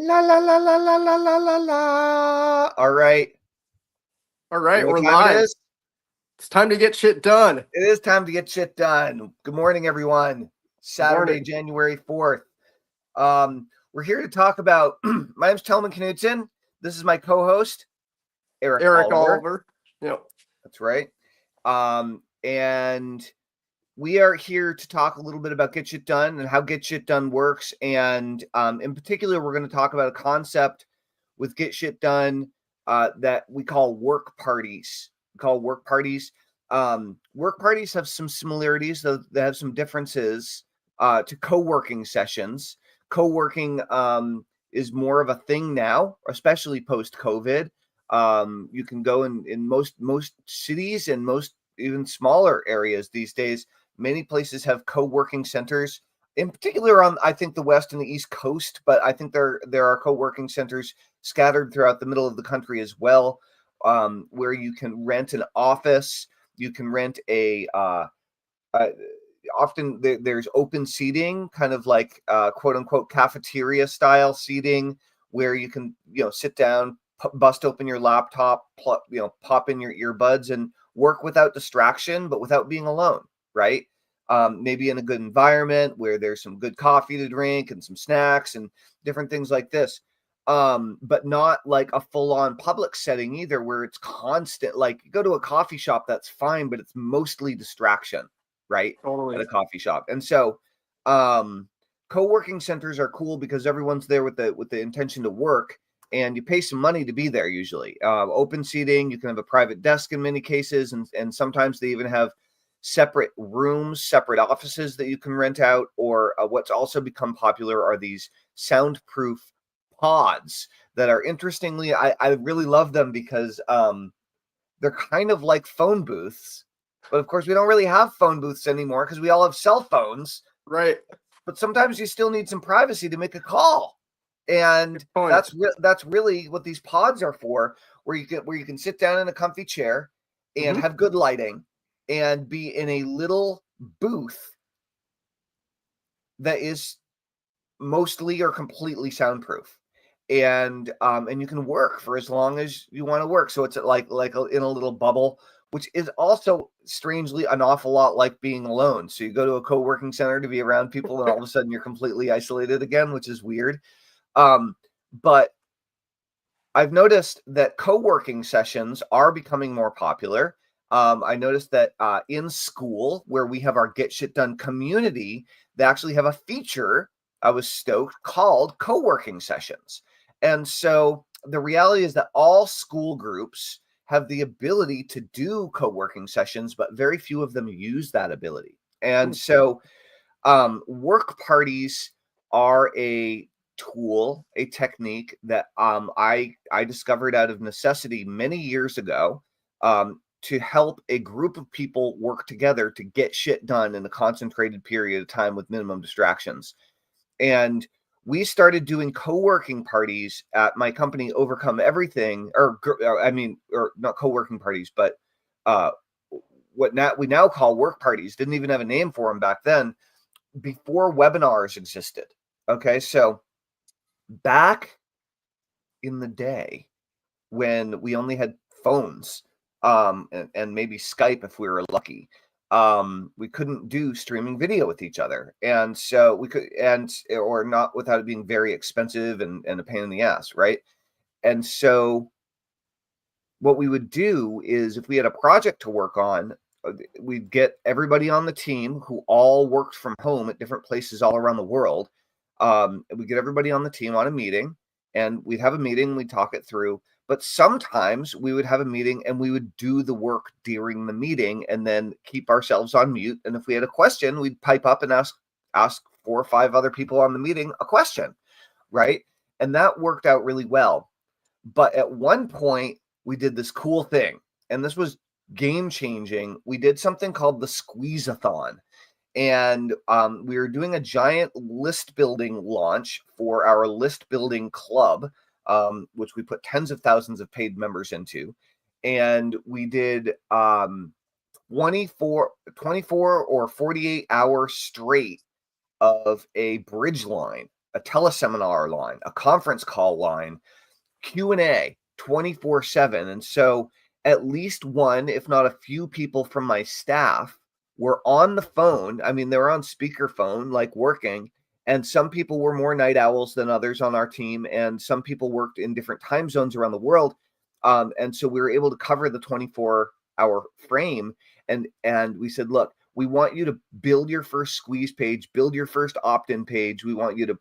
La la la la la la la la la. All right. All You right, know what we're time it live. is? It's time to get shit done. It is time to get shit done. Good morning, everyone. Good Saturday, morning. January 4th. We're here to talk about my name's Telman Knudsen. This is my co-host, Eric Eric Oliver. Oliver. Yep. That's right. And we are here to talk a little bit about Get Shit Done and how Get Shit Done works. And in particular, we're going to talk about a concept with Get Shit Done that we call work parties. Work parties have some similarities, though they have some differences to co-working sessions. Co-working is more of a thing now, especially post-COVID. You can go in most cities and most even smaller areas these days. Many places have co-working centers, in particular on I think the west and the east coast, but I think there are co-working centers scattered throughout the middle of the country as well, where you can rent an office, you can rent uh, often there's open seating, kind of like quote unquote cafeteria style seating, where you can sit down, bust open your laptop, pop in your earbuds and work without distraction, but without being alone, right? Maybe in a good environment where there's some good coffee to drink and some snacks and different things like this. But not like a full-on public setting either, where it's constant. Like you go to a coffee shop, that's fine, but it's mostly distraction, right? At Totally. a coffee shop. And so um co-working centers are cool because everyone's there with the intention to work, and you pay some money to be there usually. Open seating, you can have a private desk in many cases, and sometimes they even have separate rooms, separate offices that you can rent out. Or what's also become popular are these soundproof pods that are, interestingly, I really love them because they're kind of like phone booths, but of course we don't really have phone booths anymore because we all have cell phones. Right. But sometimes you still need some privacy to make a call, Good and point. that's really what these pods are for, where you can sit down in a comfy chair and Mm-hmm. have good lighting and be in a little booth that is mostly or completely soundproof, and you can work for as long as you want to work. So it's in a little bubble, which is also strangely an awful lot like being alone. So you go to a co-working center to be around people, and all of a sudden you're completely isolated again, which is weird. But I've noticed that co-working sessions are becoming more popular. I noticed that in school, where we have our Get Shit Done community, they actually have a feature, I was stoked, called co-working sessions. And so the reality is that all school groups have the ability to do co-working sessions, but very few of them use that ability. And so work parties are a tool, a technique that I discovered out of necessity many years ago, to help a group of people work together to get shit done in a concentrated period of time with minimum distractions. And we started doing co-working parties at my company, Overcome Everything, or not co-working parties, but uh, what now we now call work parties. Didn't even have a name for them back then, before webinars existed. Okay, so back in the day when we only had phones, and maybe Skype if we were lucky, we couldn't do streaming video with each other, and so we could, and or not without it being very expensive and a pain in the ass, right? And so what we would do is, if we had a project to work on, we'd get everybody on the team who all worked from home at different places all around the world. We get everybody on the team on a meeting, and we'd have a meeting, we'd talk it through. But sometimes we would have a meeting and we would do the work during the meeting and then keep ourselves on mute. And if we had a question, we'd pipe up and ask 4 or 5 other people on the meeting a question, right? And that worked out really well. But at one point, we did this cool thing, and this was game changing. We did something called the Squeeze-a-thon, and we were doing a giant list building launch for our list building club, which we put tens of thousands of paid members into. And we did 24 or 48 hours straight of a bridge line. a teleseminar line, a conference call line, Q&A 24/7. And so at least one, if not a few people from my staff were on the phone. I mean, they were on speakerphone, like working. And some people were more night owls than others on our team. And some people worked in different time zones around the world. And so we were able to cover the 24-hour frame. And we said, look, we want you to build your first squeeze page, build your first opt-in page. We want you to,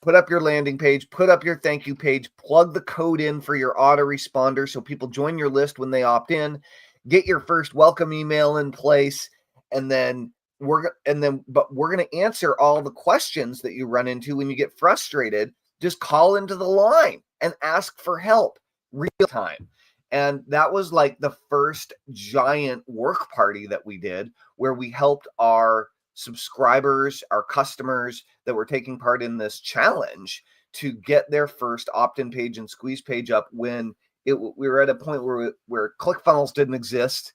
put up your landing page, put up your thank you page, plug the code in for your autoresponder so people join your list when they opt in, get your first welcome email in place, and then we're going to answer all the questions that you run into when you get frustrated. Just call into the line and ask for help real time. And that was like the first giant work party that we did, where we helped our subscribers, our customers that were taking part in this challenge to get their first opt-in page and squeeze page up when we were at a point where ClickFunnels didn't exist,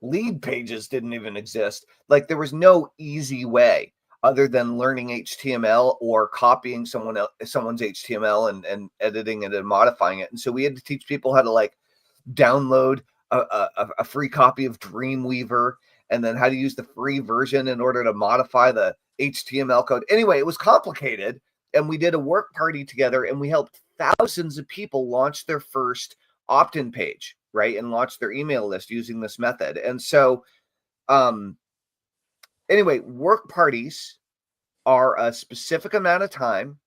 lead pages didn't even exist. Like, there was no easy way other than learning HTML or copying someone's HTML and editing it and modifying it. And so we had to teach people how to like download a free copy of Dreamweaver, and then how to use the free version in order to modify the HTML code. Anyway, it was complicated, and we did a work party together, and we helped thousands of people launch their first opt-in page, right, and launch their email list using this method. And so, anyway, work parties are a specific amount of time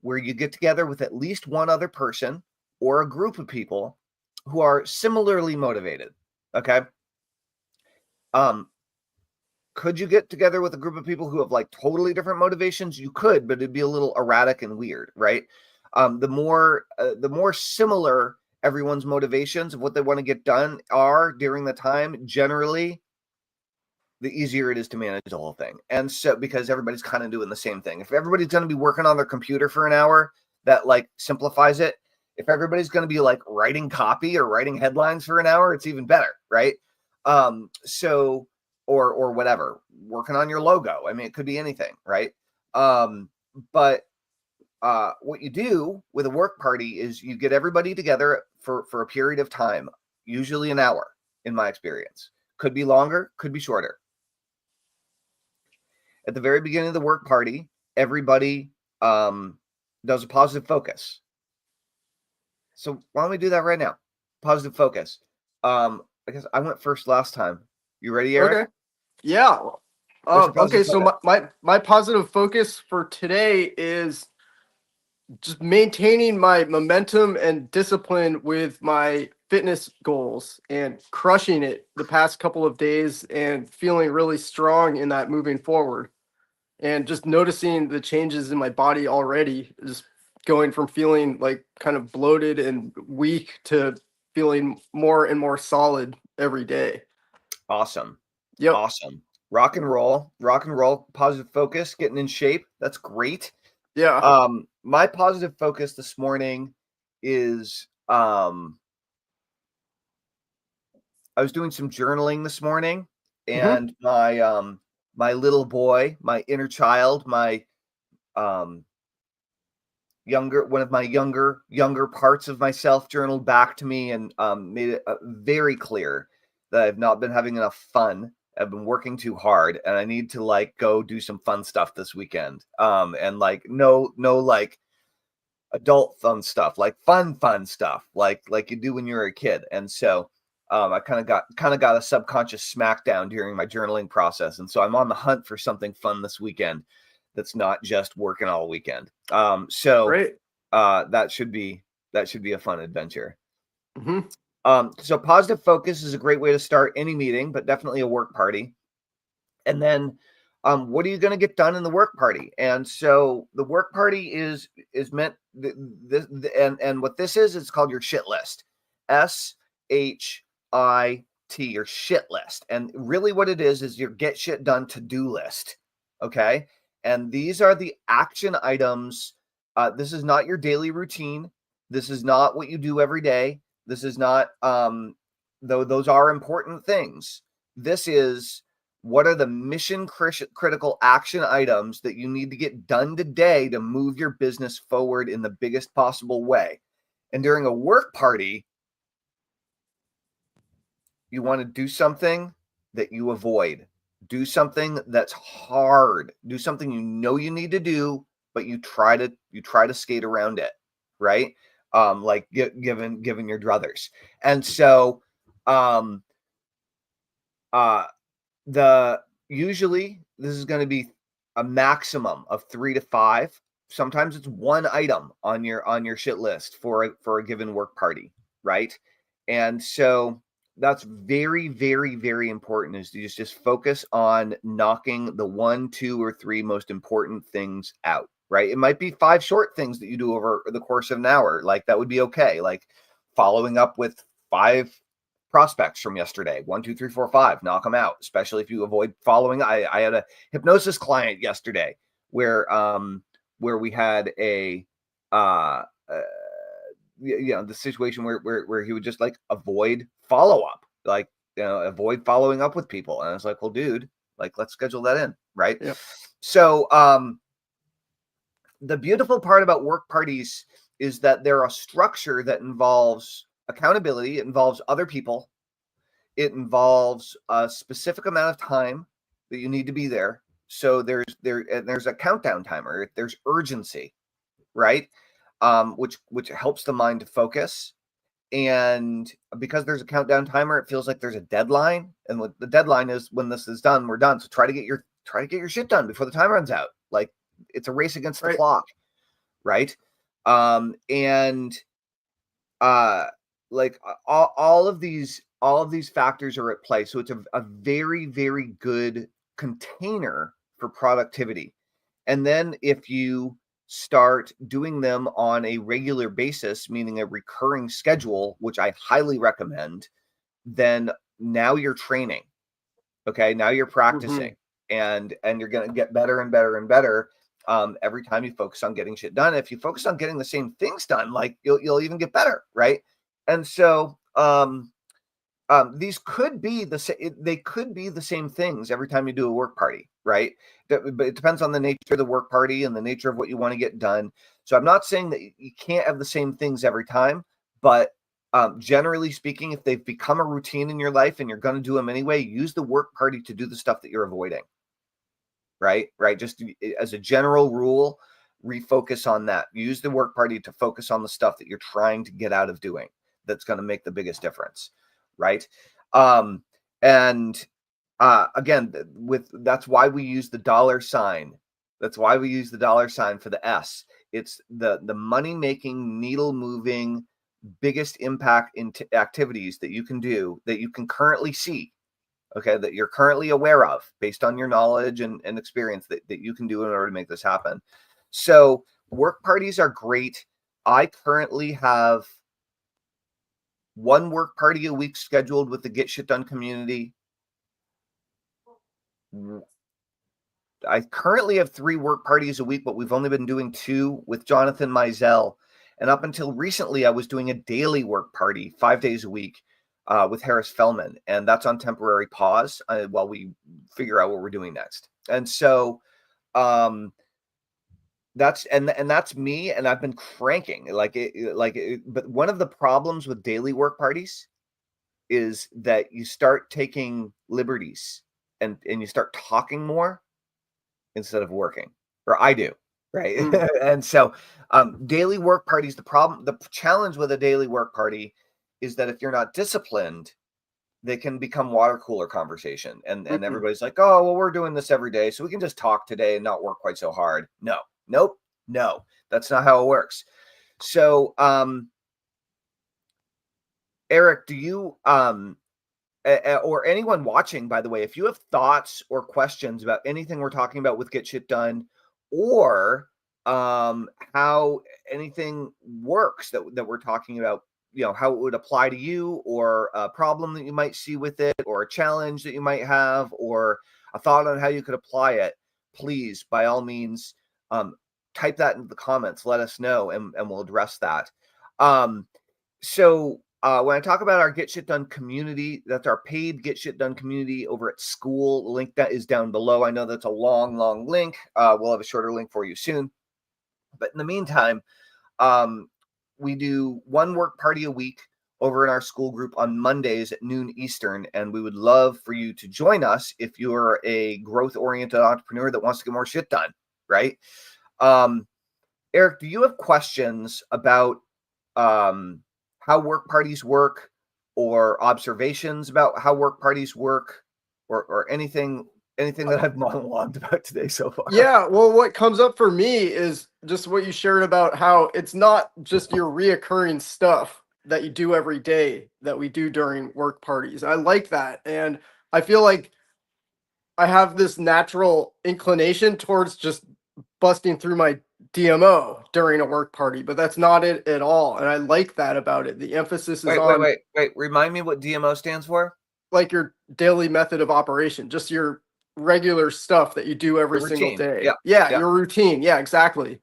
where you get together with at least one other person or a group of people who are similarly motivated. Okay. Could you get together with a group of people who have like totally different motivations? You could, but it'd be a little erratic and weird, right? The more similar everyone's motivations of what they want to get done are during the time, generally, the easier it is to manage the whole thing. And so, because everybody's kind of doing the same thing. If everybody's going to be working on their computer for an hour, that like simplifies it. If everybody's going to be like writing copy or writing headlines for an hour, it's even better, right? So, or whatever, working on your logo. I mean, it could be anything, right? But what you do with a work party is you get everybody together for a period of time, usually an hour, in my experience. Could be longer, could be shorter. At the very beginning of the work party, everybody does a positive focus. So why don't we do that right now? Positive focus. I guess I went first last time. You ready, Eric? Okay. Yeah. Okay. So my positive focus for today is just maintaining my momentum and discipline with my fitness goals and crushing it the past couple of days and feeling really strong in that moving forward. And just noticing the changes in my body already, just going from feeling like kind of bloated and weak to feeling more and more solid every day. Awesome. Yep. Awesome. Rock and roll, positive focus, getting in shape. That's great. Yeah. My positive focus this morning is, I was doing some journaling this morning, and my little boy, my inner child, my one of my younger parts of myself journaled back to me and made it very clear that I've not been having enough fun. I've been working too hard, and I need to like go do some fun stuff this weekend. And like no like adult fun stuff, like fun stuff, like you do when you're a kid. And so I kind of got a subconscious smackdown during my journaling process, and so I'm on the hunt for something fun this weekend that's not just working all weekend. So Great. That should be a fun adventure. Mm-hmm. So positive focus is a great way to start any meeting, but definitely a work party. And then what are you going to get done in the work party? And so the work party is meant and what this is, it's called your shit list. SHIT, your shit list. And really what it is your get shit done to-do list. Okay. And these are the action items. This is not your daily routine. This is not what you do every day. This is not, though those are important things. This is What are the mission critical action items that you need to get done today to move your business forward in the biggest possible way? And during a work party, you want to do something that you avoid. Do something that's hard. Do something you know you need to do, but you try to skate around it, right? Like given your druthers. And so usually this is going to be a maximum of 3 to 5. Sometimes it's one item on your shit list for a given work party, right? And so that's very, very, very important, is to just focus on knocking the 1, 2, or 3 most important things out, right? It might be 5 short things that you do over the course of an hour. Like, that would be okay. Like following up with 5 prospects from yesterday, 1, 2, 3, 4, 5, knock them out, especially if you avoid following. I had a hypnosis client yesterday where we had a the situation where he would just like avoid follow-up, like, avoid following up with people. And I was like, well, dude, like, let's schedule that in, right? Yeah. So the beautiful part about work parties is that they're a structure that involves accountability. It involves other people. It involves a specific amount of time that you need to be there. So there's a countdown timer. There's urgency, right? Which helps the mind to focus. And because there's a countdown timer, it feels like there's a deadline. And what the deadline is, when this is done, we're done. So try to get your shit done before the time runs out. Like, it's a race against the clock, right? Like all of these factors are at play. So it's a very, very good container for productivity. And then if you start doing them on a regular basis, meaning a recurring schedule, which I highly recommend, then now you're training. Okay, now you're practicing, and you're going to get better and better and better every time you focus on getting shit done. If you focus on getting the same things done, like, you'll even get better, right? And so these could be they could be the same things every time you do a work party, right? But it depends on the nature of the work party and the nature of what you want to get done. So I'm not saying that you can't have the same things every time, but generally speaking, if they've become a routine in your life and you're going to do them anyway, use the work party to do the stuff that you're avoiding, right? Just as a general rule, refocus on that. Use the work party to focus on the stuff that you're trying to get out of doing. That's going to make the biggest difference, right? And again, that's why we use the dollar sign. That's why we use the dollar sign for the S. It's the money making, needle moving, biggest impact into activities that you can do, that you can currently see, okay, that you're currently aware of based on your knowledge and experience, that you can do in order to make this happen. So work parties are great. I currently have 1 work party a week scheduled with the Get Shit Done community. I currently have 3 work parties a week, but we've only been doing 2 with Jonathan Mizell. And up until recently, I was doing a daily work party 5 days a week with Harris Fellman. And that's on temporary pause while we figure out what we're doing next. And so that's me. And I've been cranking but one of the problems with daily work parties is that you start taking liberties and you start talking more instead of working, or I do, right? And so daily work parties, the challenge with a daily work party is that if you're not disciplined, they can become water cooler conversation, and everybody's like, oh, well, we're doing this every day, so we can just talk today and not work quite so hard. No, that's not how it works. So Eric, do you or anyone watching, by the way, if you have thoughts or questions about anything we're talking about with Get Shit Done, or how anything works that we're talking about, how it would apply to you, or a problem that you might see with it, or a challenge that you might have, or a thought on how you could apply it, please, by all means, type that into the comments. Let us know, and we'll address that. So when I talk about our Get Shit Done community, that's our paid Get Shit Done community over at Skool. The link that is down below. I know that's a long link. We'll have a shorter link for you soon. But in the meantime, we do one work party a week over in our Skool group on Mondays at noon Eastern. And we would love for you to join us if you're a growth-oriented entrepreneur that wants to get more shit done, right? Eric, do you have questions about how work parties work, or observations about how work parties work, or anything that I've monologued about today so far? Yeah, well, what comes up for me is just what you shared about how it's not just your reoccurring stuff that you do every day that we do during work parties. I like that. And I feel like I have this natural inclination towards just busting through my DMO during a work party, but that's not it at all. And I like that about it. The emphasis is on Wait. Remind me what DMO stands for. like your daily method of operation, just your regular stuff that you do every single day. Yeah, your routine. Yeah, exactly.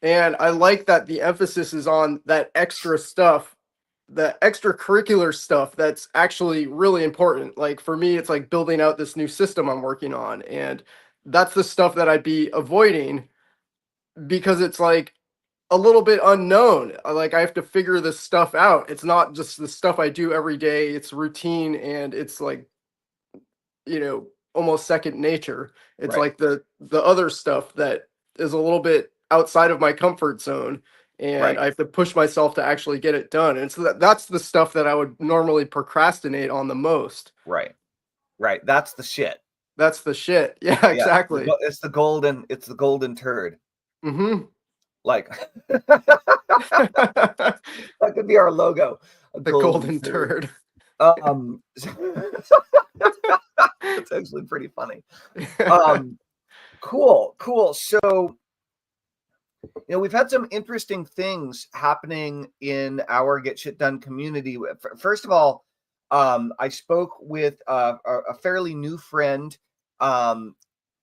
And I like that the emphasis is on that extra stuff, the extracurricular stuff that's actually really important. Like for me, it's like building out this new system I'm working on. And that's the stuff that I'd be avoiding because it's like a little bit unknown. Like I have to figure this stuff out. It's not just the stuff I do every day. It's routine and it's like, almost second nature. It's Right. like the other stuff that is a little bit outside of my comfort zone, and Right. I have to push myself to actually get it done. And so that's the stuff that I would normally procrastinate on the most. Right. That's the shit. That's the shit. Yeah, exactly. It's the golden turd. Mm-hmm. Like that could be our logo. The golden turd. That's actually pretty funny. Cool. So, we've had some interesting things happening in our Get Shit Done community. First of all, I spoke with a fairly new friend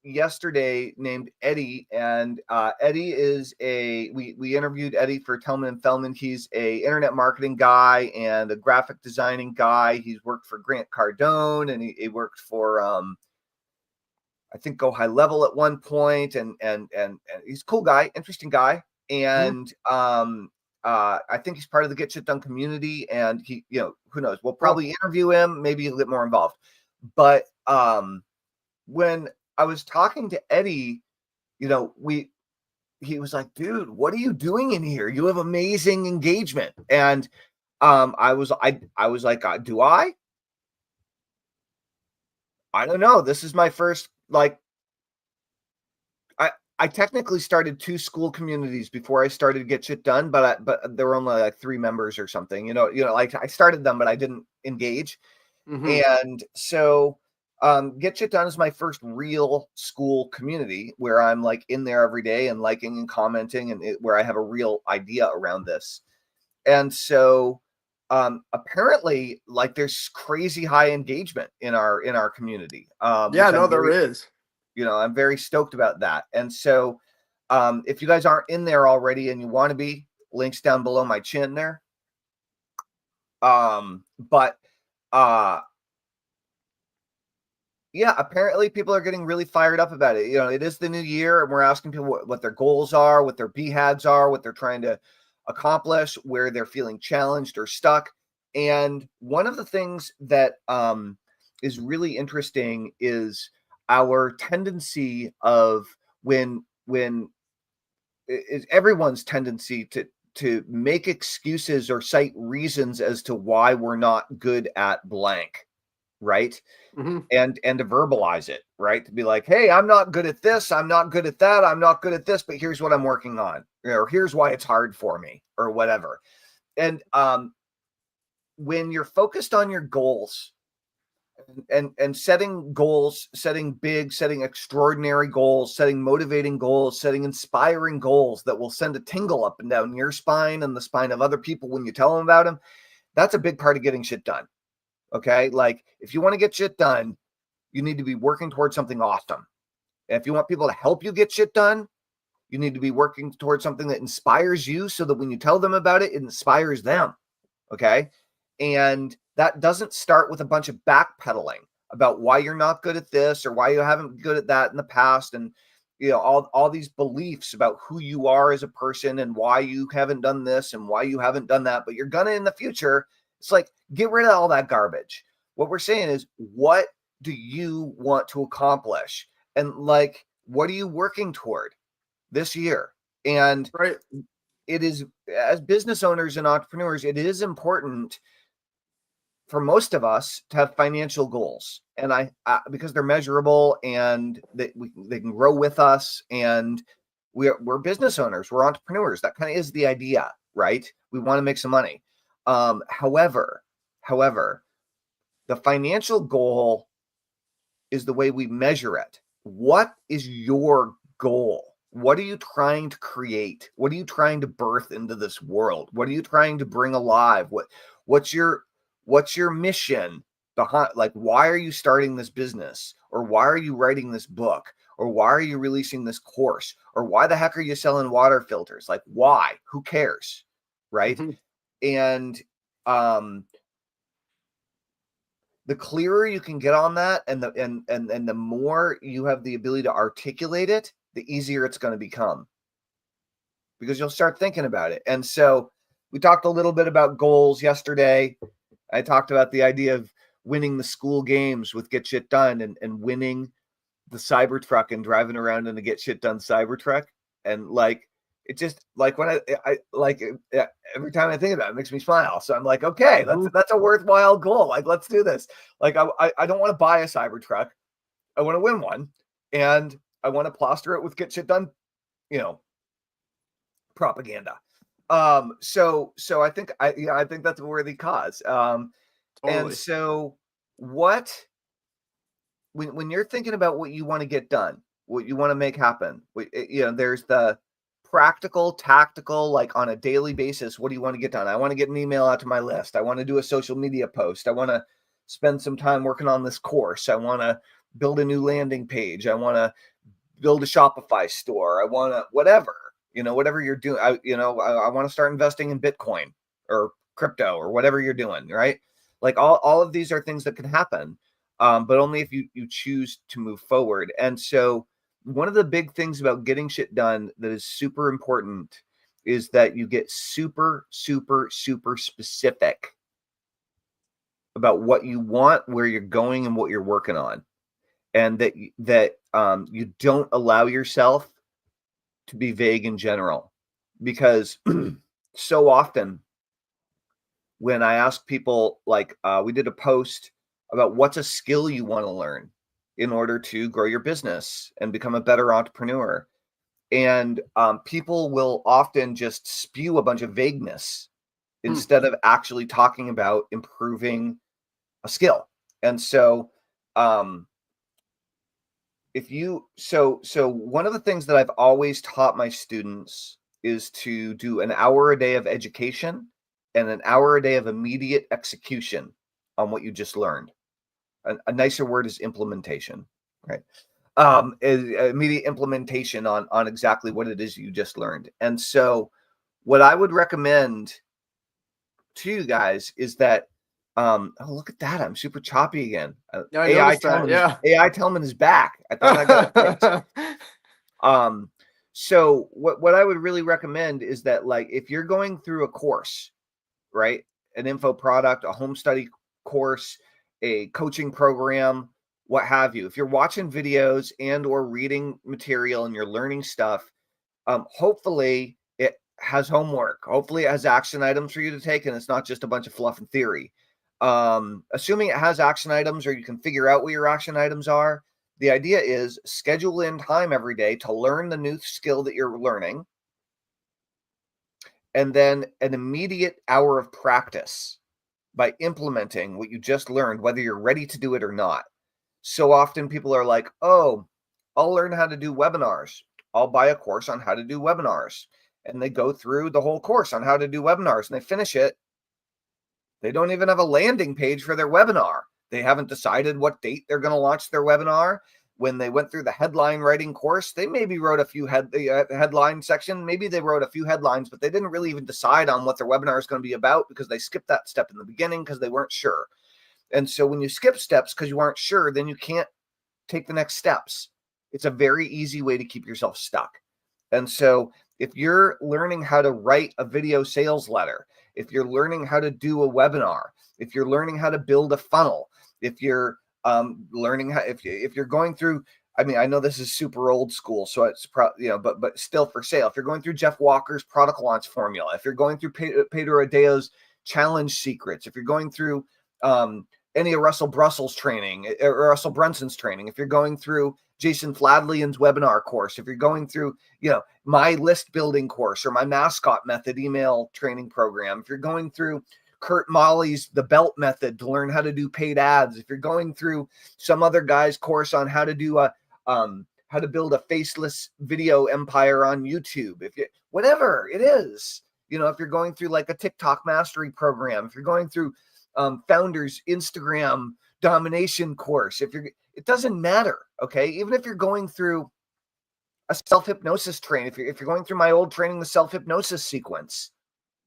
yesterday named Eddie, and Eddie is we interviewed Eddie for Tellman and Fellman. He's a internet marketing guy and a graphic designing guy. He's worked for Grant Cardone, and he worked for I think Go High Level at one point, and he's a cool guy, interesting guy, and I think he's part of the Get Shit Done community, and he, who knows, we'll probably interview him, maybe he'll get more involved. But when I was talking to Eddie, he was like, dude, what are you doing in here? You have amazing engagement. And I was like, do I? I don't know. This is my first, I technically started 2 Skool communities before I started to Get Shit Done, but there were only like 3 members or something, like I started them, but I didn't engage. And so Get Shit Done is my first real Skool community where I'm like in there every day and liking and commenting, and where I have a real idea around this. And so apparently, like, there's crazy high engagement in our community. There is. I'm very stoked about that. And so if you guys aren't in there already and you want to be, links down below my chin there. Yeah, apparently people are getting really fired up about it. It is the new year, and we're asking people what their goals are, what their BHAGs are, what they're trying to accomplish, where they're feeling challenged or stuck. And one of the things that is really interesting is our tendency of when is everyone's tendency to make excuses or cite reasons as to why we're not good at blank, right? And to verbalize it, right? To be like, hey, I'm not good at this, I'm not good at that, I'm not good at this, but here's what I'm working on, or here's why it's hard for me, or whatever. And when you're focused on your goals and setting goals, setting big, setting extraordinary goals, setting motivating goals, setting inspiring goals that will send a tingle up and down your spine and the spine of other people when you tell them about them, that's a big part of getting shit done. Okay? Like, if you want to get shit done, you need to be working towards something awesome. And if you want people to help you get shit done, you need to be working towards something that inspires you, so that when you tell them about it, it inspires them. Okay? And that doesn't start with a bunch of backpedaling about why you're not good at this or why you haven't been good at that in the past. And, all these beliefs about who you are as a person and why you haven't done this and why you haven't done that, but you're gonna in the future. It's like, get rid of all that garbage. What we're saying is, what do you want to accomplish? And like, what are you working toward this year? And Right. it is, as business owners and entrepreneurs, it is important for most of us to have financial goals, and I because they're measurable and they can grow with us, and we're business owners, we're entrepreneurs. That kind of is the idea, right? We want to make some money. However, the financial goal is the way we measure it. What is your goal? What are you trying to create? What are you trying to birth into this world? What are you trying to bring alive? What's your mission behind, like, why are you starting this business, or why are you writing this book, or why are you releasing this course, or why the heck are you selling water filters? Like, why? Who cares? Right? Mm-hmm. And the clearer you can get on that, and the more you have the ability to articulate it, the easier it's going to become, because you'll start thinking about it. And so we talked a little bit about goals yesterday. I talked about the idea of winning the school games with Get Shit Done, and winning the Cybertruck and driving around in the Get Shit Done Cybertruck. And like, it just, like, when I like, every time I think about it, it makes me smile. So I'm like, okay, that's a worthwhile goal. Like, let's do this. Like, I don't want to buy a Cybertruck. I want to win one, and I want to plaster it with Get Shit Done, propaganda. So I think that's a worthy cause. Totally. And so when you're thinking about what you want to get done, what you want to make happen, there's the practical, tactical, like on a daily basis. What do you want to get done? I want to get an email out to my list. I want to do a social media post. I want to spend some time working on this course. I want to build a new landing page. I want to build a Shopify store. I want to, whatever you're doing. I want to start investing in Bitcoin or crypto or whatever you're doing, right? Like, all of these are things that can happen, but only if you choose to move forward. And so one of the big things about getting shit done that is super important is that you get super, super, super specific about what you want, where you're going, and what you're working on. And that you don't allow yourself to be vague in general, because so often when I ask people, like, we did a post about what's a skill you want to learn in order to grow your business and become a better entrepreneur. And people will often just spew a bunch of vagueness instead of actually talking about improving a skill. And so so one of the things that I've always taught my students is to do an hour a day of education and an hour a day of immediate execution on what you just learned. A nicer word is implementation, right? Immediate implementation on exactly what it is you just learned. And so what I would recommend to you guys is that, oh, look at that, I'm super choppy again. AI Tellman is back. I thought I got it. So what I would really recommend is that, like, if you're going through a course, right, an info product, a home study course, a coaching program, what have you, if you're watching videos and or reading material and you're learning stuff, hopefully it has homework. Hopefully it has action items for you to take, and it's not just a bunch of fluff and theory. Assuming it has action items, or you can figure out what your action items are, the idea is schedule in time every day to learn the new skill that you're learning, and then an immediate hour of practice by implementing what you just learned, whether you're ready to do it or not. So often people are like, oh, I'll learn how to do webinars. I'll buy a course on how to do webinars. And they go through the whole course on how to do webinars, and they finish it. They don't even have a landing page for their webinar. They haven't decided what date they're going to launch their webinar. when they went through the headline writing course, they maybe wrote a few headline section. Maybe they wrote a few headlines, but they didn't really even decide on what their webinar is going to be about because they skipped that step in the beginning because they weren't sure. And so when you skip steps because you aren't sure, then you can't take the next steps. It's a very easy way to keep yourself stuck. And so if you're learning how to write a video sales letter, if you're learning how to do a webinar, if you're learning how to build a funnel, if you're learning how, if you're going through, I mean, I know this is super old school, so it's but still for sale. If you're going through Jeff Walker's product launch formula, if you're going through Pedro Adeo's challenge secrets, if you're going through any of Russell Brussels training or Russell Brunson's training, if you're going through Jason Fladlian's webinar course, if you're going through, my list building course or my mascot method email training program, if you're going through Kurt Molly's The Belt Method to learn how to do paid ads, if you're going through some other guy's course on how to do how to build a faceless video empire on YouTube, whatever it is, if you're going through like a TikTok mastery program, if you're going through Founders Instagram domination course, it doesn't matter. Okay. Even if you're going through a self-hypnosis train, if you're going through my old training, the self-hypnosis sequence.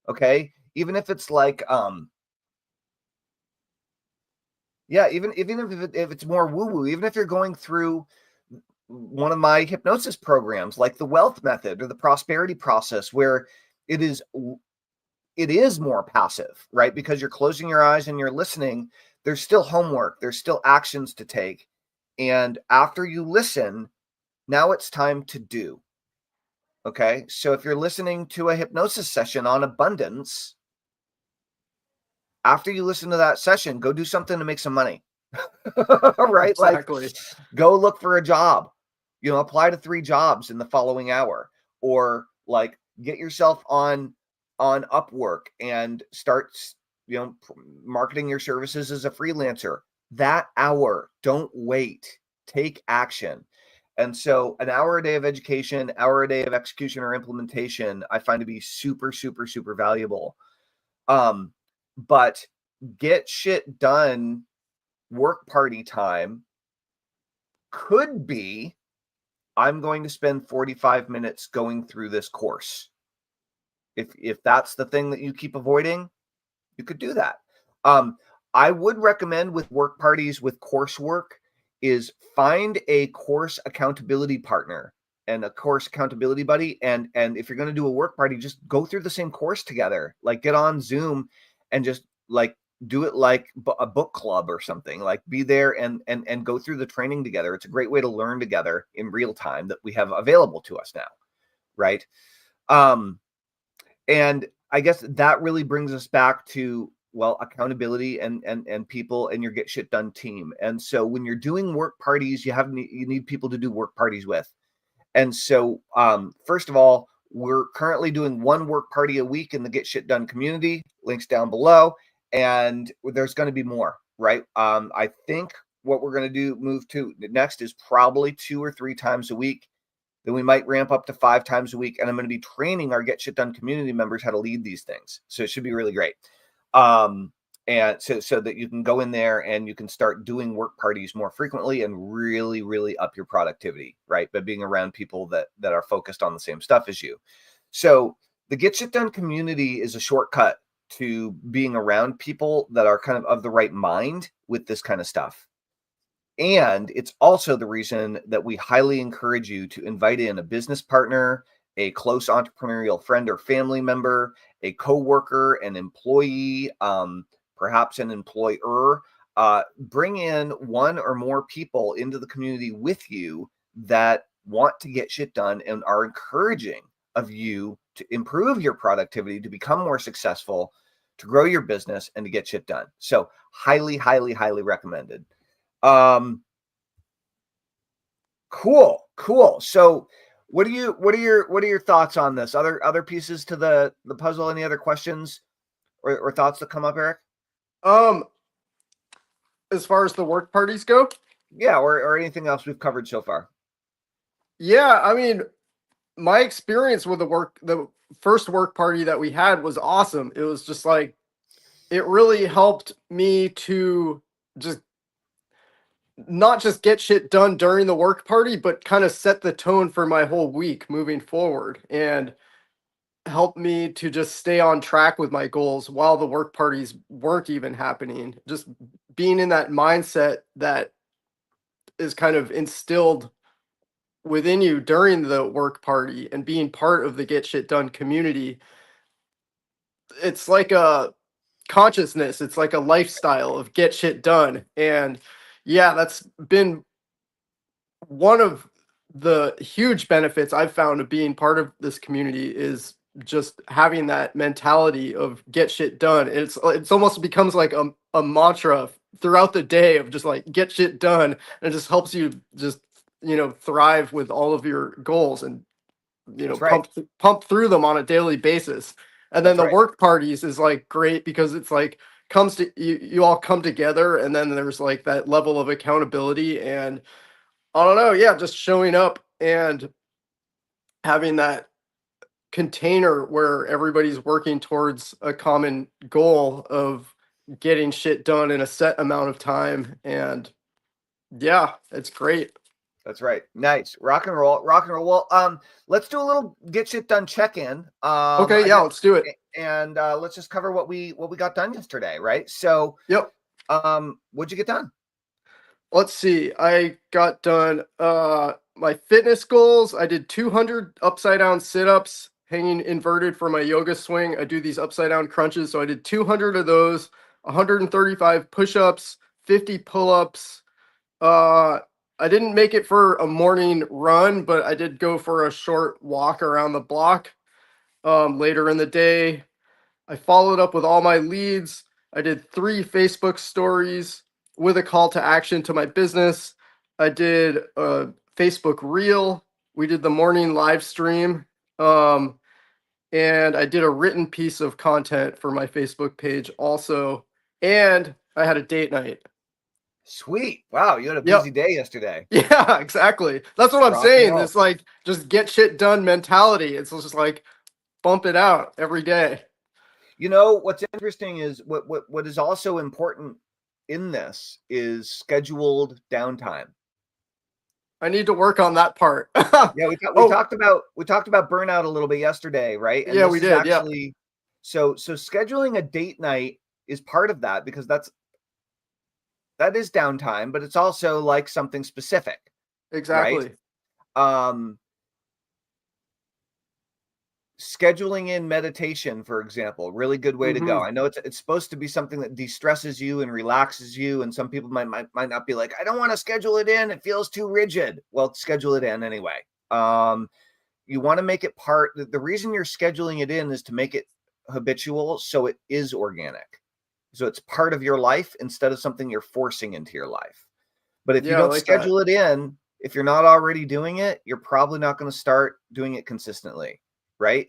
Okay. Even if it's like, even if it's more woo-woo, even if you're going through one of my hypnosis programs, like the wealth method or the prosperity process, where it is more passive, right? Because you're closing your eyes and you're listening. There's still homework. There's still actions to take. And after you listen, now it's time to do. Okay. So if you're listening to a hypnosis session on abundance, after you listen to that session, go do something to make some money. Right? Exactly. Like, go look for a job, apply to 3 jobs in the following hour, or like get yourself on Upwork and start, marketing your services as a freelancer. That hour, don't wait, take action. And so an hour a day of education, hour a day of execution or implementation, I find to be super, super, super valuable. But get shit done work party time could be, I'm going to spend 45 minutes going through this course. If that's the thing that you keep avoiding, you could do that. I would recommend with work parties with coursework is find a course accountability partner and a course accountability buddy. And if you're going to do a work party, just go through the same course together, like get on Zoom and just like do it like a book club or something, like be there and go through the training together. It's a great way to learn together in real time that we have available to us now. Right. And I guess that really brings us back to, well, accountability and people and your get shit done team. And so when you're doing work parties, you need people to do work parties with. And so, first of all, we're currently doing 1 work party a week in the Get Shit Done community, links down below. And there's going to be more, right? I think what we're going to move to next is probably 2 or 3 times a week. Then we might ramp up to 5 times a week. And I'm going to be training our Get Shit Done community members how to lead these things. So it should be really great. And so that you can go in there and you can start doing work parties more frequently and really, really up your productivity, right? By being around people that are focused on the same stuff as you. So the Get Shit Done community is a shortcut to being around people that are kind of the right mind with this kind of stuff. And it's also the reason that we highly encourage you to invite in a business partner, a close entrepreneurial friend or family member, a coworker, an employee, perhaps an employer. Bring in 1 or more people into the community with you that want to get shit done and are encouraging of you to improve your productivity, to become more successful, to grow your business, and to get shit done. So highly, highly, highly recommended. Cool. So what are your thoughts on this? Other pieces to the puzzle? Any other questions or thoughts that come up, Eric? As far as the work parties go? Yeah, or anything else we've covered so far. Yeah, I mean, my experience with the first work party that we had was awesome. It was just like, it really helped me to just not just get shit done during the work party, but kind of set the tone for my whole week moving forward and help me to just stay on track with my goals while the work parties weren't even happening. Just being in that mindset that is kind of instilled within you during the work party and being part of the get shit done community. It's like a consciousness, it's like a lifestyle of get shit done. And yeah, that's been one of the huge benefits I've found of being part of this community is just having that mentality of get shit done. It's almost becomes like a mantra throughout the day of just like get shit done, and it just helps you just thrive with all of your goals and That's right. pump through them on a daily basis. And then That's the right. work parties is like great because it's like comes to you all come together, and then there's like that level of accountability. And I don't know, yeah, just showing up and having that container where everybody's working towards a common goal of getting shit done in a set amount of time. And yeah, it's great. That's right. Nice. Rock and roll. Rock and roll. Well, let's do a little get shit done check-in. Okay, yeah, let's do it. And let's just cover what we got done yesterday, right? So Yep. What'd you get done? Let's see. I got done my fitness goals. I did 200 upside down sit-ups hanging inverted for my yoga swing. I do these upside down crunches, so I did 200 of those, 135 push-ups, 50 pull-ups. I didn't make it for a morning run, but I did go for a short walk around the block later in the day. I followed up with all my leads. I did 3 Facebook stories with a call to action to my business. I did a Facebook reel. We did the morning live stream. And I did a written piece of content for my Facebook page also. And I had a date night. Sweet. Wow, you had a Yep. busy day yesterday. Yeah, exactly. That's what I'm Rock and saying. roll. This like just get shit done mentality. It's just like bump it out every day. You know, what's interesting is what is also important in this is scheduled downtime. I need to work on that part. Yeah, we talked about burnout a little bit yesterday, right? And Yeah, this we is did. Yeah. actually so scheduling a date night is part of that because that is downtime, but it's also like something specific, right? Exactly. Scheduling in meditation, for example, really good way to go. I know it's supposed to be something that de-stresses you and relaxes you, and some people might not be like, I don't want to schedule it in, it feels too rigid. Well, schedule it in anyway. You want to make it part. The reason you're scheduling it in is to make it habitual, so it is organic, so it's part of your life instead of something you're forcing into your life. But if you don't schedule it in, if you're not already doing it, you're probably not going to start doing it consistently, right?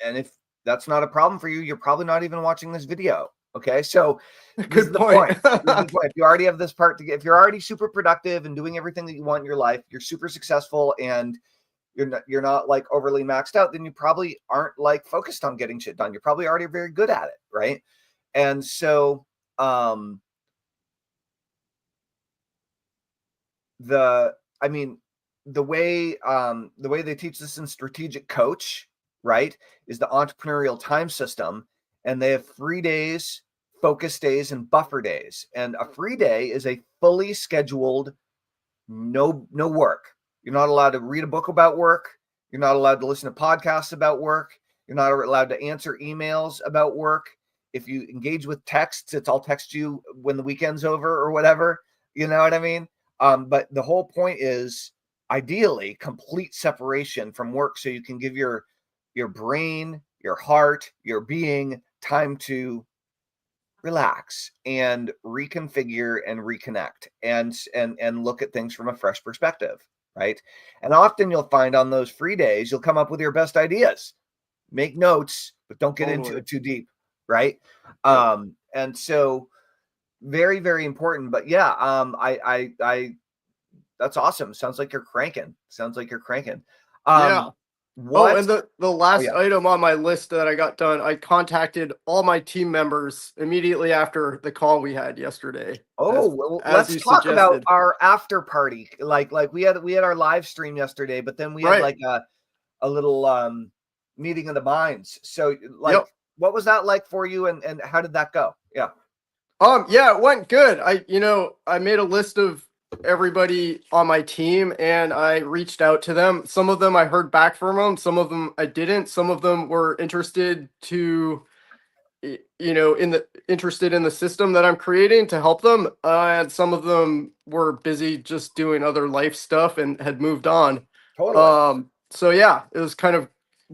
And if that's not a problem for you, you're probably not even watching this video. Okay, so this is the point. If you already have this part to get, if you're already super productive and doing everything that you want in your life, you're super successful, and you're not like overly maxed out, then you probably aren't like focused on getting shit done. You're probably already very good at it, right? And so the way they teach this in Strategic Coach, right, is the entrepreneurial time system, and they have free days, focus days, and buffer days. And a free day is a fully scheduled, no work. You're not allowed to read a book about work. You're not allowed to listen to podcasts about work. You're not allowed to answer emails about work. If you engage with texts, I'll text you when the weekend's over or whatever. You know what I mean? But the whole point is ideally complete separation from work, so you can give your brain, your heart, your being time to relax and reconfigure and reconnect and look at things from a fresh perspective, right? And often you'll find on those free days, you'll come up with your best ideas. Make notes, but don't get into it too deep, right? And so very, very important. But yeah, I that's awesome. Sounds like you're cranking. Yeah. Oh, What? and the Oh last yeah. item on my list that I got done, I contacted all my team members immediately after the call we had yesterday, Oh, well, as let's you talk about suggested. our after party. Like we had our live stream yesterday, but then we had Right. like a little meeting of the minds. So like Yep. what was that like for you and how did that go? Yeah. Yeah, it went good. I made a list of everybody on my team and I reached out to them. Some of them I heard back from them, some of them I didn't. Some of them were interested to interested in the system that I'm creating to help them. And some of them were busy just doing other life stuff and had moved on. Totally. So yeah, it was kind of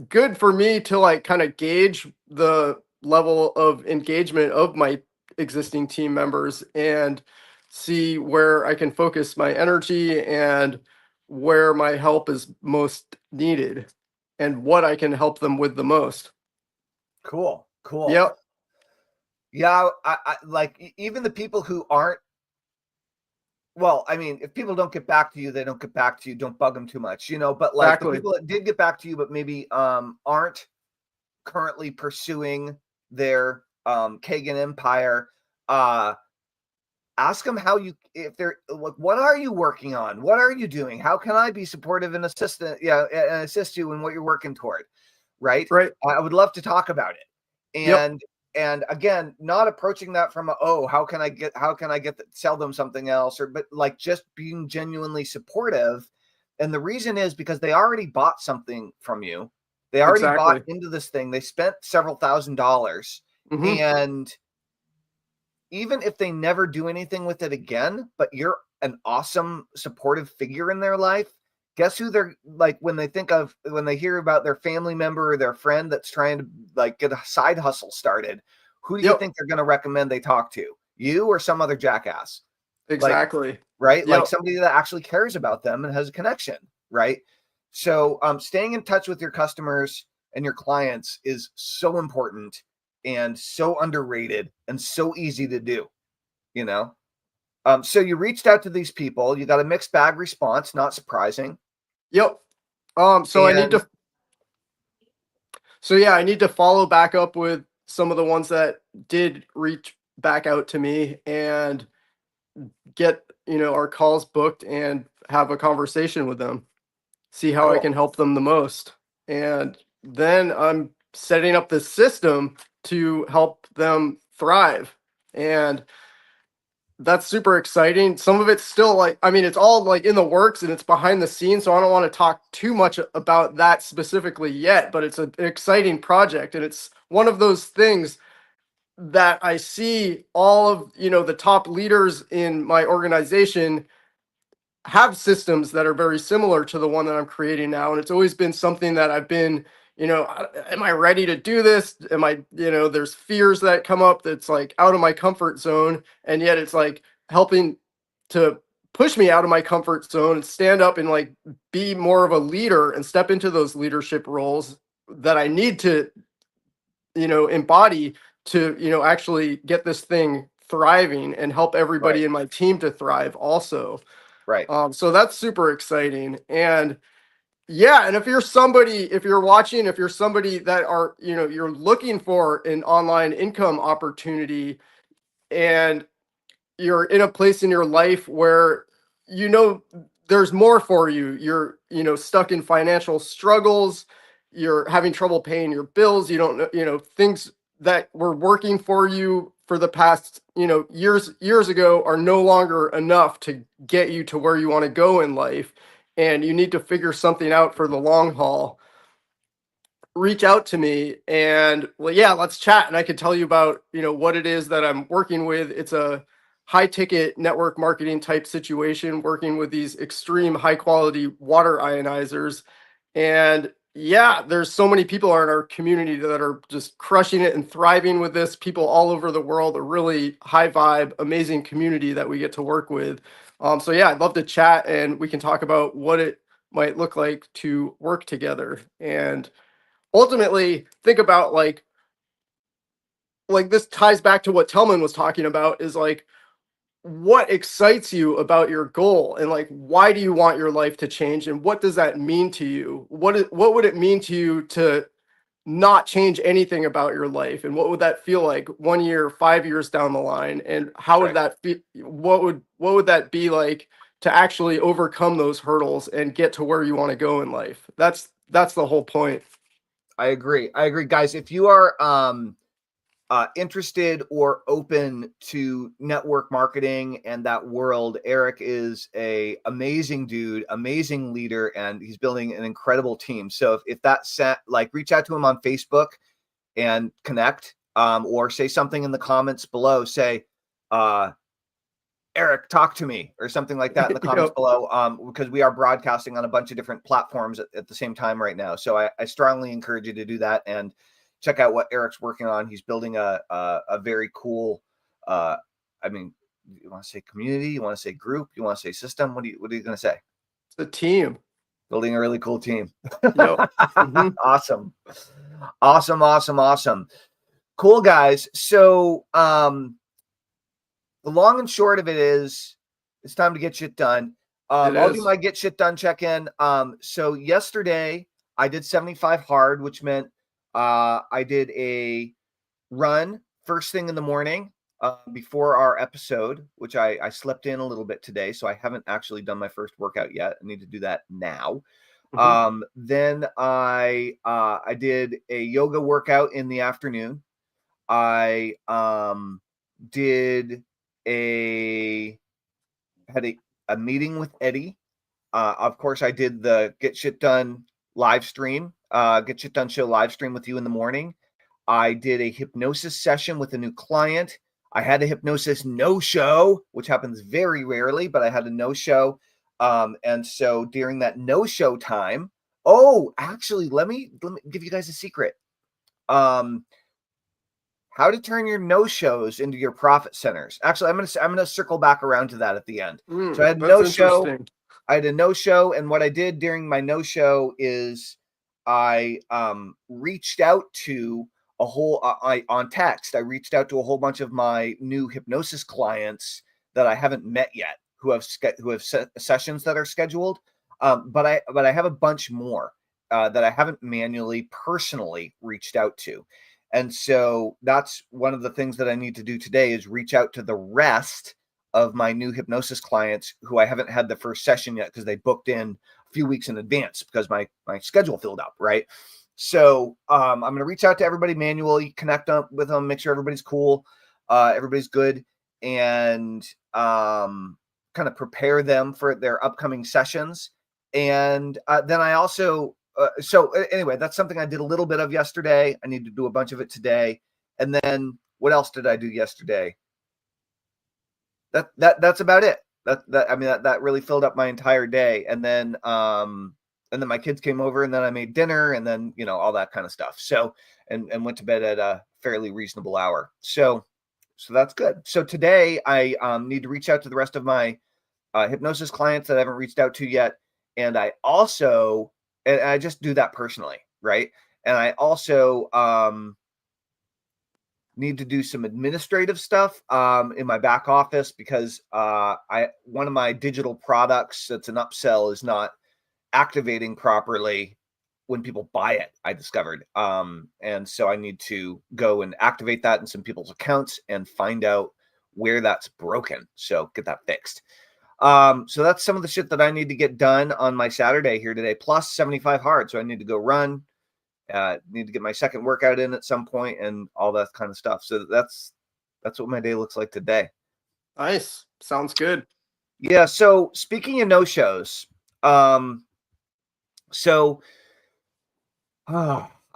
good for me to like kind of gauge the level of engagement of my existing team members and see where I can focus my energy and where my help is most needed and what I can help them with the most. Cool. Cool. Yep, Yeah, I like even the people who aren't, well, I mean, if people don't get back to you, they don't get back to you. Don't bug them too much, but like the exactly. people that did get back to you but maybe aren't currently pursuing their Kagan empire, uh ask them how you, if they're like, what are you working on, what are you doing, how can I be supportive and assist you in what you're working toward, right? Right. I would love to talk about it. Yep. And again, not approaching that from sell them something else, but like just being genuinely supportive. And the reason is because they already bought something from you, they already bought Exactly. into this thing, they spent several $1,000s, Hmm. and even if they never do anything with it again, but you're an awesome supportive figure in their life, guess who they're like when they hear about their family member or their friend that's trying to like get a side hustle started, who do you Yep. think they're going to recommend they talk to? You or some other jackass? Like, Exactly. right? Like Yep. somebody that actually cares about them and has a connection, right? So staying in touch with your customers and your clients is so important and so underrated and so easy to do, you know? So you reached out to these people, you got a mixed bag response, not surprising. Yep. So I need And to So yeah, I need to follow back up with some of the ones that did reach back out to me and get, our calls booked and have a conversation with them. See how I cool. can help them the most. And then I'm setting up the system to help them thrive. And that's super exciting. Some of it's still like, I mean, it's all like in the works and it's behind the scenes. So I don't want to talk too much about that specifically yet, but it's an exciting project. And it's one of those things that I see all of, the top leaders in my organization have systems that are very similar to the one that I'm creating now. And it's always been something that I've been, am I ready to do this? Am I, there's fears that come up that's like out of my comfort zone. And yet it's like helping to push me out of my comfort zone and stand up and like be more of a leader and step into those leadership roles that I need to, embody to, actually get this thing thriving and help Right. everybody in my team to thrive also. Right. So that's super exciting. And yeah, and if you're watching, if you're somebody that are, you're looking for an online income opportunity and you're in a place in your life where, you know, there's more for you. You're, stuck in financial struggles, you're having trouble paying your bills, you don't know, things that were working for you for the past, years ago are no longer enough to get you to where you want to go in life. And you need to figure something out for the long haul. Reach out to me and well, yeah, let's chat. And I can tell you about, what it is that I'm working with. It's a high ticket network marketing type situation, working with these extreme high quality water ionizers. And yeah, there's so many people in our community that are just crushing it and thriving with this. People all over the world, a really high vibe, amazing community that we get to work with. So yeah, I'd love to chat and we can talk about what it might look like to work together. And ultimately think about like this ties back to what Tellman was talking about is like what excites you about your goal, and like, why do you want your life to change, and what does that mean to you? What would it mean to you to not change anything about your life, and what would that feel like 1 year, 5 years down the line, and how would that be? What would that be like to actually overcome those hurdles and get to where you want to go in life? That's the whole point. I agree, guys. If you are interested or open to network marketing and that world, Eric is a amazing dude, amazing leader, and he's building an incredible team. So if that's like, reach out to him on Facebook and connect, or say something in the comments below. Say, Eric, talk to me, or something like that in the comments below, because we are broadcasting on a bunch of different platforms at the same time right now. So I strongly encourage you to do that and check out what Eric's working on. He's building a very cool, I mean, you want to say community, you want to say group, you want to say system? What are you going to say? It's a team. Building a really cool team. Mm-hmm. Awesome. Cool, guys. So the long and short of it is, it's time to get shit done. I'll do my get shit done check-in. So yesterday I did 75 hard, which meant I did a run first thing in the morning before our episode, which I slept in a little bit today, so I haven't actually done my first workout yet. I need to do that now. Mm-hmm. Then I did a yoga workout in the afternoon. I had a meeting with Eddie. Of course, I did the Get Shit Done live stream, Get Shit Done show live stream with you in the morning. I did a hypnosis session with a new client. I had a hypnosis no-show, which happens very rarely, but I had a no-show. And so during that no-show time, actually, let me give you guys a secret. How to turn your no-shows into your profit centers. Actually, I'm gonna circle back around to that at the end. So I had a no-show, and what I did during my no-show is I reached out to a whole on text. I reached out to a whole bunch of my new hypnosis clients that I haven't met yet, who have sessions that are scheduled. But I have a bunch more that I haven't manually personally reached out to. And so that's one of the things that I need to do today, is reach out to the rest of my new hypnosis clients who I haven't had the first session yet, because they booked in a few weeks in advance because my schedule filled up, right? So I'm going to reach out to everybody manually, connect up with them, make sure everybody's cool, everybody's good, and kind of prepare them for their upcoming sessions. And then I also so anyway, that's something I did a little bit of yesterday. I need to do a bunch of it today. And then what else did I do yesterday? That's about it. That really filled up my entire day. And then my kids came over, and then I made dinner, and then, all that kind of stuff. So, and went to bed at a fairly reasonable hour. So that's good. So today I need to reach out to the rest of my hypnosis clients that I haven't reached out to yet. And I also, and I just do that personally, right? And I also need to do some administrative stuff in my back office, because one of my digital products that's an upsell is not activating properly when people buy it, I discovered. And so I need to go and activate that in some people's accounts and find out where that's broken. So get that fixed. So that's some of the shit that I need to get done on my Saturday here today, plus 75 hard. So I need to go run, need to get my second workout in at some point, and all that kind of stuff. So that's what my day looks like today. Nice. Sounds good. Yeah. So speaking of no-shows, I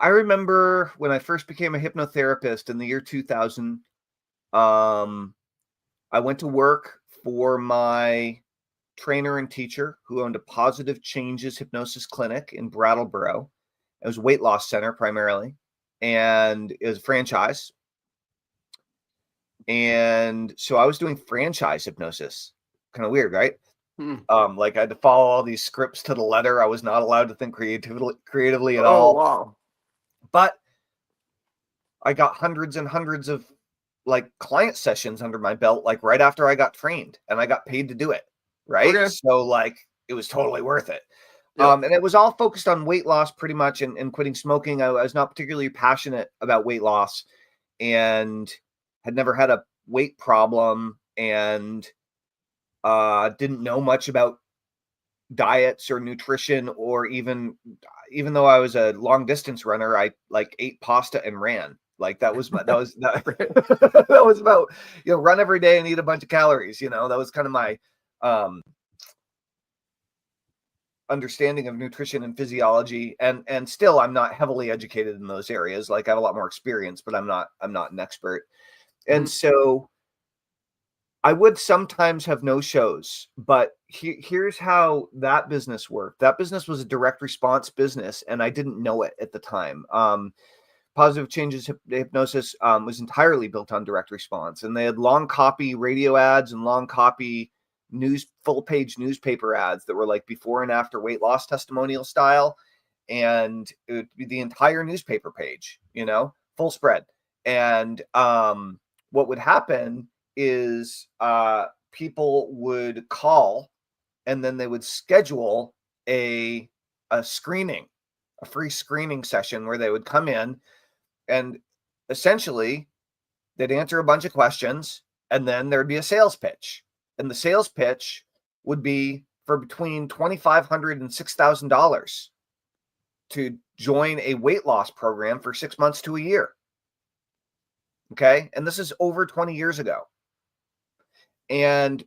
remember when I first became a hypnotherapist in the year 2000, I went to work for my trainer and teacher, who owned a Positive Changes hypnosis clinic in Brattleboro. It was a weight loss center primarily, and it was a franchise. And so I was doing franchise hypnosis. Kind of weird, right? Like I had to follow all these scripts to the letter. I was not allowed to think creatively at all. Wow. But I got hundreds and hundreds of like client sessions under my belt, like right after I got trained, and I got paid to do it. Right. Okay. So like it was totally worth it. Yep. And it was all focused on weight loss pretty much, and quitting smoking. I was not particularly passionate about weight loss and had never had a weight problem, and didn't know much about diets or nutrition, or even though I was a long distance runner, I like ate pasta and ran. Like that was that was about, run every day and eat a bunch of calories. That was kind of my understanding of nutrition and physiology, and still I'm not heavily educated in those areas. Like I have a lot more experience, but I'm not an expert. And so I would sometimes have no shows, but here's how that business worked. That business was a direct response business, and I didn't know it at the time. Positive Changes Hypnosis was entirely built on direct response, and they had long copy radio ads and long copy full page newspaper ads that were like before and after weight loss testimonial style, and it would be the entire newspaper page, full spread. And what would happen is people would call, and then they would schedule a screening, a free screening session where they would come in, and essentially they'd answer a bunch of questions, and then there'd be a sales pitch. And the sales pitch would be for between $2,500 and $6,000 to join a weight loss program for 6 months to a year. Okay. And this is over 20 years ago. And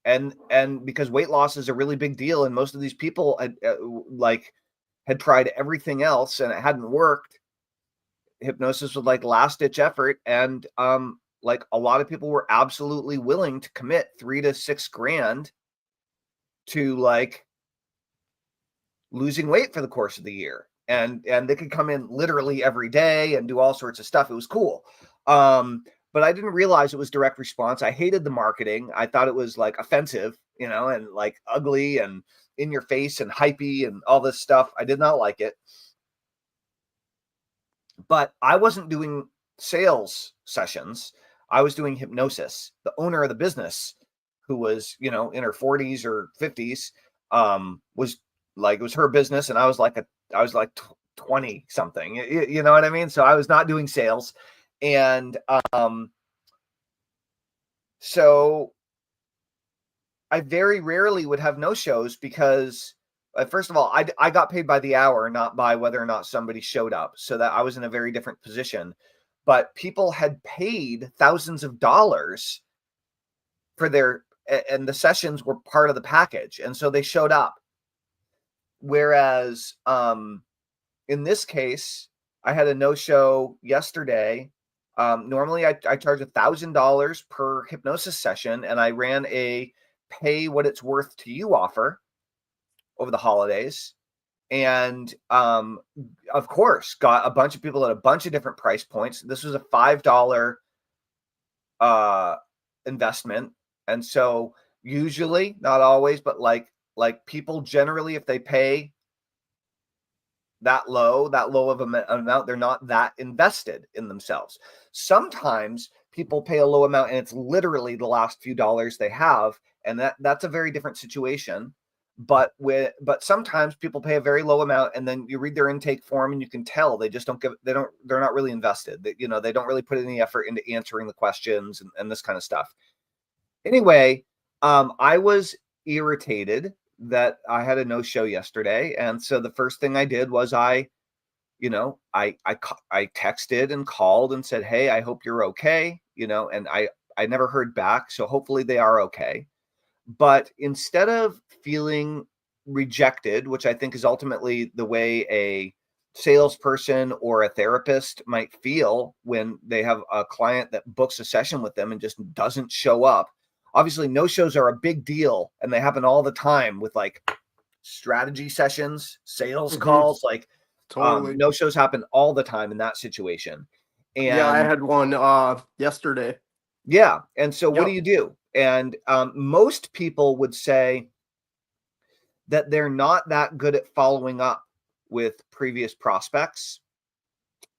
because weight loss is a really big deal, and most of these people had tried everything else and it hadn't worked, hypnosis was like last ditch effort. And like a lot of people were absolutely willing to commit $3,000 to $6,000 to like losing weight for the course of the year. And they could come in literally every day and do all sorts of stuff. It was cool. But I didn't realize it was direct response. I hated the marketing. I thought it was like offensive, and like ugly and in your face and hypey and all this stuff. I did not like it. But I wasn't doing sales sessions. I was doing hypnosis. The owner of the business, who was, in her 40s or 50s, was like, it was her business. And I was like 20 something, you know what I mean? So I was not doing sales. And so I very rarely would have no shows, because first of all, I got paid by the hour, not by whether or not somebody showed up. So that I was in a very different position. But people had paid thousands of dollars for and the sessions were part of the package. And so they showed up. Whereas in this case, I had a no-show yesterday. Normally I charge $1,000 per hypnosis session, and I ran a pay what it's worth to you offer over the holidays. And of course, got a bunch of people at a bunch of different price points. This was a $5 investment. And so usually, not always, but like people generally, if they pay that low of an amount, they're not that invested in themselves. Sometimes people pay a low amount and it's literally the last few dollars they have, and that's a very different situation. But sometimes people pay a very low amount, and then you read their intake form and you can tell they just they're not really invested. They don't really put any effort into answering the questions and this kind of stuff. Anyway, I was irritated that I had a no-show yesterday. And so the first thing I did was I texted and called and said, "Hey, I hope you're okay." And I never heard back. So hopefully they are okay. But instead of feeling rejected, which I think is ultimately the way a salesperson or a therapist might feel when they have a client that books a session with them and just doesn't show up. Obviously, no-shows are a big deal, and they happen all the time with like strategy sessions, sales calls. Like totally. No-shows happen all the time in that situation. And yeah, I had one yesterday. Yeah. And so what do you do? And most people would say that they're not that good at following up with previous prospects.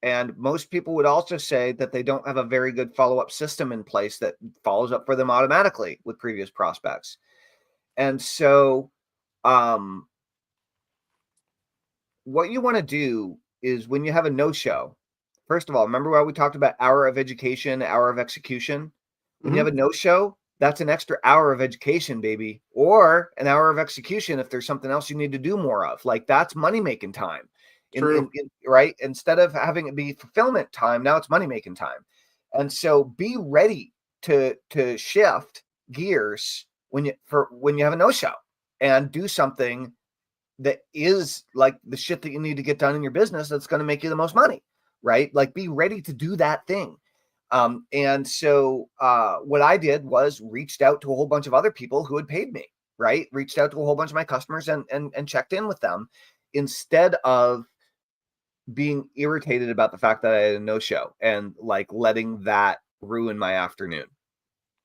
And most people would also say that they don't have a very good follow-up system in place that follows up for them automatically with previous prospects. And so what you want to do is when you have a no-show, first of all, remember how we talked about hour of education, hour of execution? When you have a no-show, that's an extra hour of education, baby, or an hour of execution if there's something else you need to do more of. Like that's money-making time. True. Right? Instead of having it be fulfillment time, now it's money-making time. And so be ready to shift gears when you have a no-show and do something that is like the shit that you need to get done in your business that's going to make you the most money, right? Like be ready to do that thing. And so what I did was reached out to a whole bunch of other people who had paid me, right? Reached out to a whole bunch of my customers and checked in with them instead of being irritated about the fact that I had a no-show and like letting that ruin my afternoon.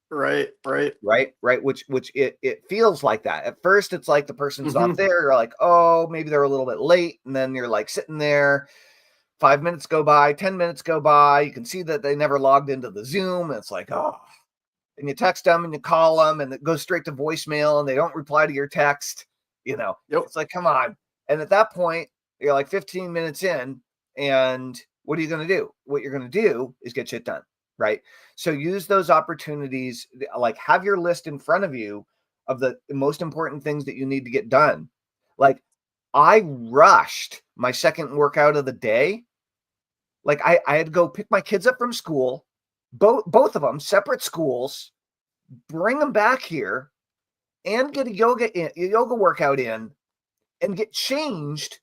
Right. Which it feels like that. At first, it's like the person's not there. You're like, oh, maybe they're a little bit late. And then you're like sitting there, 5 minutes go by, 10 minutes go by. You can see that they never logged into the Zoom. And it's like, oh, and you text them and you call them and it goes straight to voicemail and they don't reply to your text. It's like, come on. And at that point, you're like 15 minutes in. And what are you going to do? What you're going to do is get shit done. Right. So use those opportunities, like have your list in front of you of the most important things that you need to get done. Like I rushed my second workout of the day. Like I had to go pick my kids up from school, both of them, separate schools, bring them back here and get a yoga workout in and get changed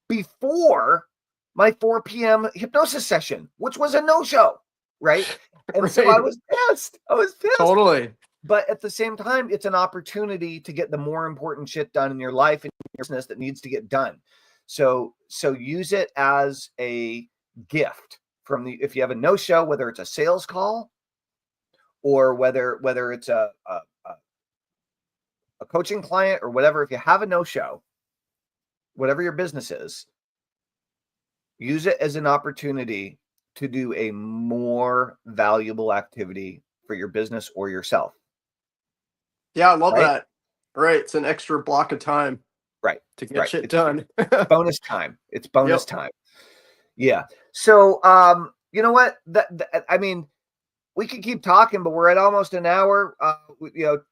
before my 4 p.m. hypnosis session, which was a no-show. Right. And so I was pissed. Totally. But at the same time, it's an opportunity to get the more important shit done in your life and your business that needs to get done. So use it as a gift if you have a no-show, whether it's a sales call or whether it's a coaching client or whatever, if you have a no-show, whatever your business is, use it as an opportunity to do a more valuable activity for your business or yourself. Yeah, I love that. Right. It's an extra block of time. Right. To get shit done. It's bonus time. It's bonus time. Yeah. So, you know what? I mean, we could keep talking, but we're at almost an hour.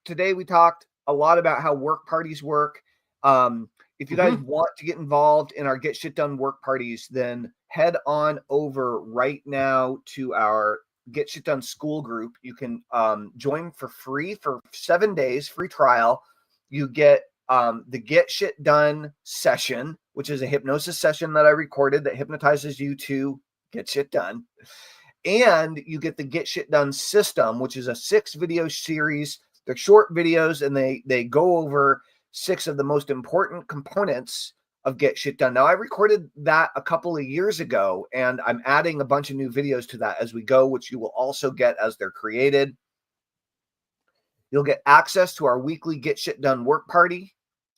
Today we talked a lot about how work parties work. If you guys want to get involved in our Get Shit Done work parties, then head on over right now to our Get Shit Done school group. You can join for free for 7 days, free trial. You get the Get Shit Done session, which is a hypnosis session that I recorded that hypnotizes you to get shit done. And you get the Get Shit Done system, which is a 6-video series. They're short videos and they go over 6 of the most important components of Get Shit Done. Now, I recorded that a couple of years ago, and I'm adding a bunch of new videos to that as we go, which you will also get as they're created. You'll get access to our weekly Get Shit Done work party,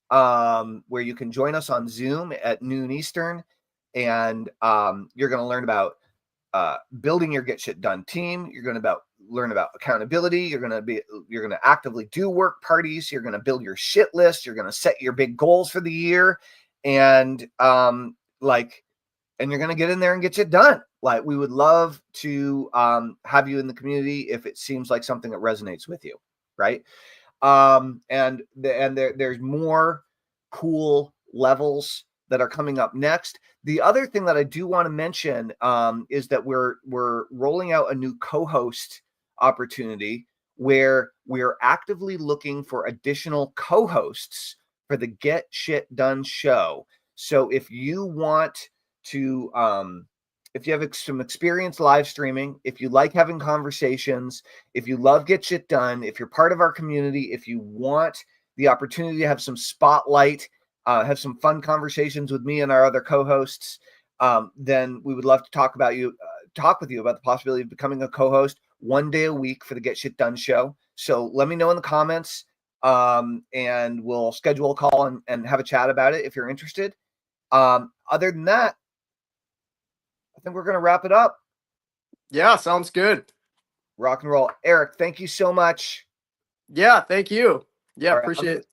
where you can join us on Zoom at noon Eastern, and you're going to learn about building your Get Shit Done team. You're going to learn about accountability. You're going to actively do work parties. You're going to build your shit list. You're going to set your big goals for the year. And and you're going to get in there and get shit done. Like, we would love to have you in the community if it seems like something that resonates with you. Right. There's more cool levels that are coming up next. The other thing that I do want to mention is that we're rolling out a new co-host opportunity where we're actively looking for additional co-hosts for the Get Shit Done show. So if you want to, if you have some experience live streaming, if you like having conversations, if you love Get Shit Done, if you're part of our community, if you want the opportunity to have some spotlight, have some fun conversations with me and our other co-hosts, then we would love to talk with you about the possibility of becoming a co-host 1 day a week for the Get Shit Done show. So let me know in the comments, and we'll schedule a call and have a chat about it if you're interested. Other than that, I think we're going to wrap it up. Yeah, sounds good. Rock and roll. Eric, thank you so much. Yeah, thank you. Yeah, Right, appreciate it.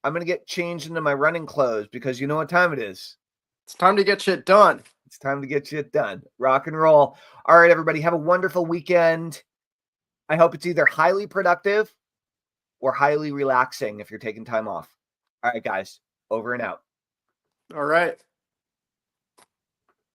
I'm going to get changed into my running clothes because you know what time it is. It's time to get shit done. It's time to get shit done. Rock and roll. All right, everybody, have a wonderful weekend. I hope it's either highly productive or highly relaxing if you're taking time off. All right, guys, over and out. All right.